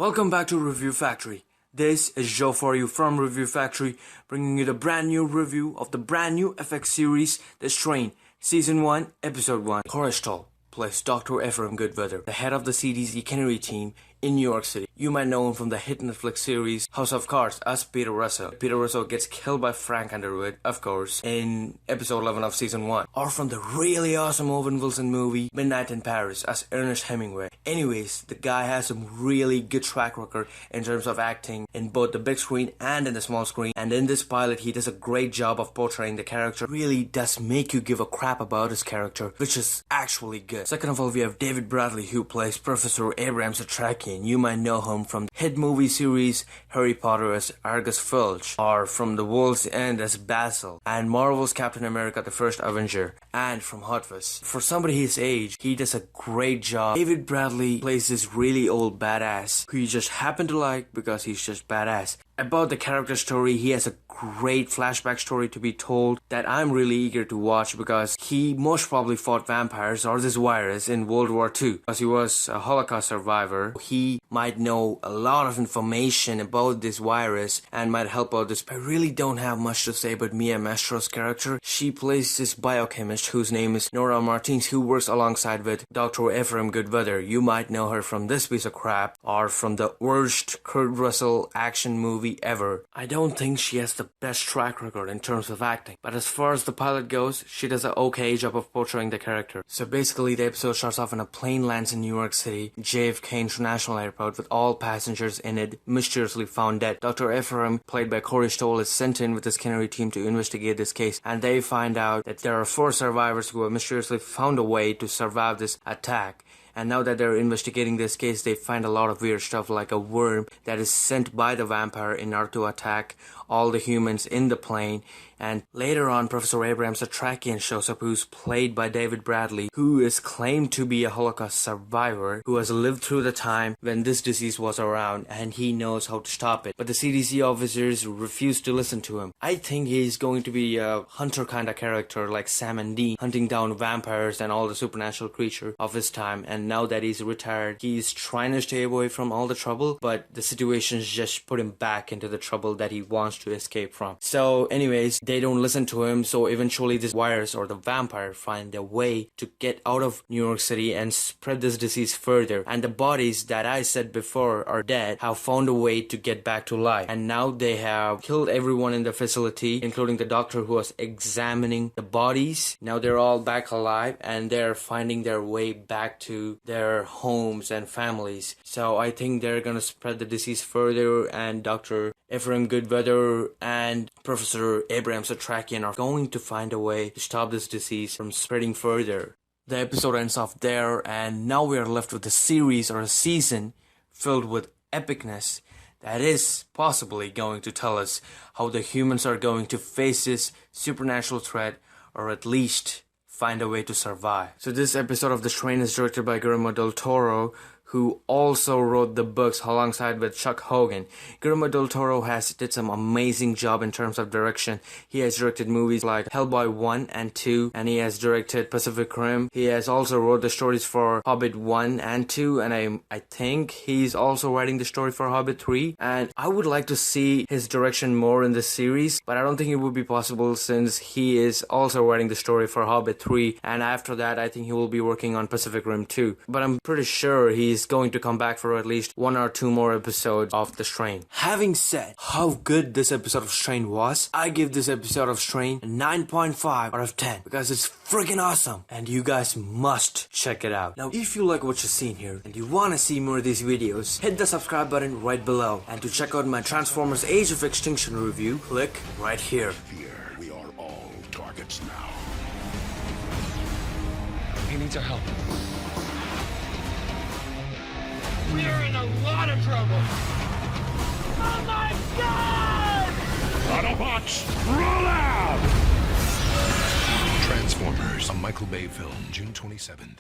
Welcome back to Review Factory. This is Joe for you from Review Factory, bringing you the brand new review of the brand new FX series, The Strain, Season 1, Episode 1. Toro plays Dr. Ephraim Goodweather, the head of the CDC Kennedy team in New York City. You might know him from the hit Netflix series House of Cards as Peter Russell. Peter Russell gets killed by Frank Underwood, of course, in episode 11 of season 1. Or from the really awesome Owen Wilson movie Midnight in Paris as Ernest Hemingway. Anyways, the guy has some really good track record in terms of acting in both the big screen and in the small screen. And in this pilot, he does a great job of portraying the character. Really does make you give a crap about his character, which is actually good. Second of all, we have David Bradley, who plays Professor Abrams Atrakian. You might know him from the hit movie series Harry Potter as Argus Filch, or from The World's End as Basil, and Marvel's Captain America the First Avenger, and from Hot Fuzz. For somebody his age, he does a great job. David Bradley plays this really old badass who you just happen to like because he's just badass. About the character story, he has a great flashback story to be told that I'm really eager to watch because he most probably fought vampires or this virus in World War II. Because he was a Holocaust survivor, he might know a lot of information about this virus and might help out this. I really don't have much to say about Mia Mastro's character. She plays this biochemist whose name is Nora Martins, who works alongside with Dr. Ephraim Goodweather. You might know her from this piece of crap or from the worst Kurt Russell action movie ever. I don't think she has the best track record in terms of acting, but as far as the pilot goes, she does an okay job of portraying the character. So basically, the episode starts off when a plane lands in New York City, JFK International Airport, with all passengers in it mysteriously found dead. Dr. Ephraim, played by Corey Stoll, is sent in with his Kennedy team to investigate this case, and they find out that there are 4 survivors who have mysteriously found a way to survive this attack. And now that they're investigating this case, they find a lot of weird stuff like a worm that is sent by the vampire in order to attack all the humans in the plane. And later on, Professor Abrams Atrakian shows up, who's played by David Bradley, who is claimed to be a Holocaust survivor who has lived through the time when this disease was around, and he knows how to stop it. But the CDC officers refuse to listen to him. I think he's going to be a hunter kind of character like Sam and Dean, hunting down vampires and all the supernatural creatures of his time. And now that he's retired, he's trying to stay away from all the trouble, but the situations just put him back into the trouble that he wants to escape from. So anyways, they don't listen to him, so eventually this virus or the vampire find a way to get out of New York City and spread this disease further. And the bodies that I said before are dead have found a way to get back to life. And now they have killed everyone in the facility, including the doctor who was examining the bodies. Now they're all back alive and they're finding their way back to their homes and families. So I think they're gonna spread the disease further, and Dr. Ephraim Goodweather and Professor Abrams Atrakian are going to find a way to stop this disease from spreading further. The episode ends off there, and now we are left with a series or a season filled with epicness that is possibly going to tell us how the humans are going to face this supernatural threat, or at least find a way to survive. So this episode of The Strain is directed by Guillermo del Toro, who also wrote the books alongside with Chuck Hogan. Guillermo del Toro has did some amazing job in terms of direction. He has directed movies like Hellboy 1 and 2, and he has directed Pacific Rim. He has also wrote the stories for Hobbit 1 and 2, and I think he's also writing the story for Hobbit 3. And I would like to see his direction more in this series, but I don't think it would be possible since he is also writing the story for Hobbit 3, and after that I think he will be working on Pacific Rim 2. But I'm pretty sure he's going to come back for at least 1 or 2 more episodes of The Strain. Having said how good this episode of Strain was, I give this episode of Strain a 9.5 out of 10 because it's freaking awesome and you guys must check it out. Now, if you like what you're seeing here and you want to see more of these videos, hit the subscribe button right below, and to check out my Transformers Age of Extinction review, click right here. Here, we are all targets now. He needs our help. We're in a lot of trouble! Oh my God! Autobots, roll out! Transformers, a Michael Bay film, June 27th.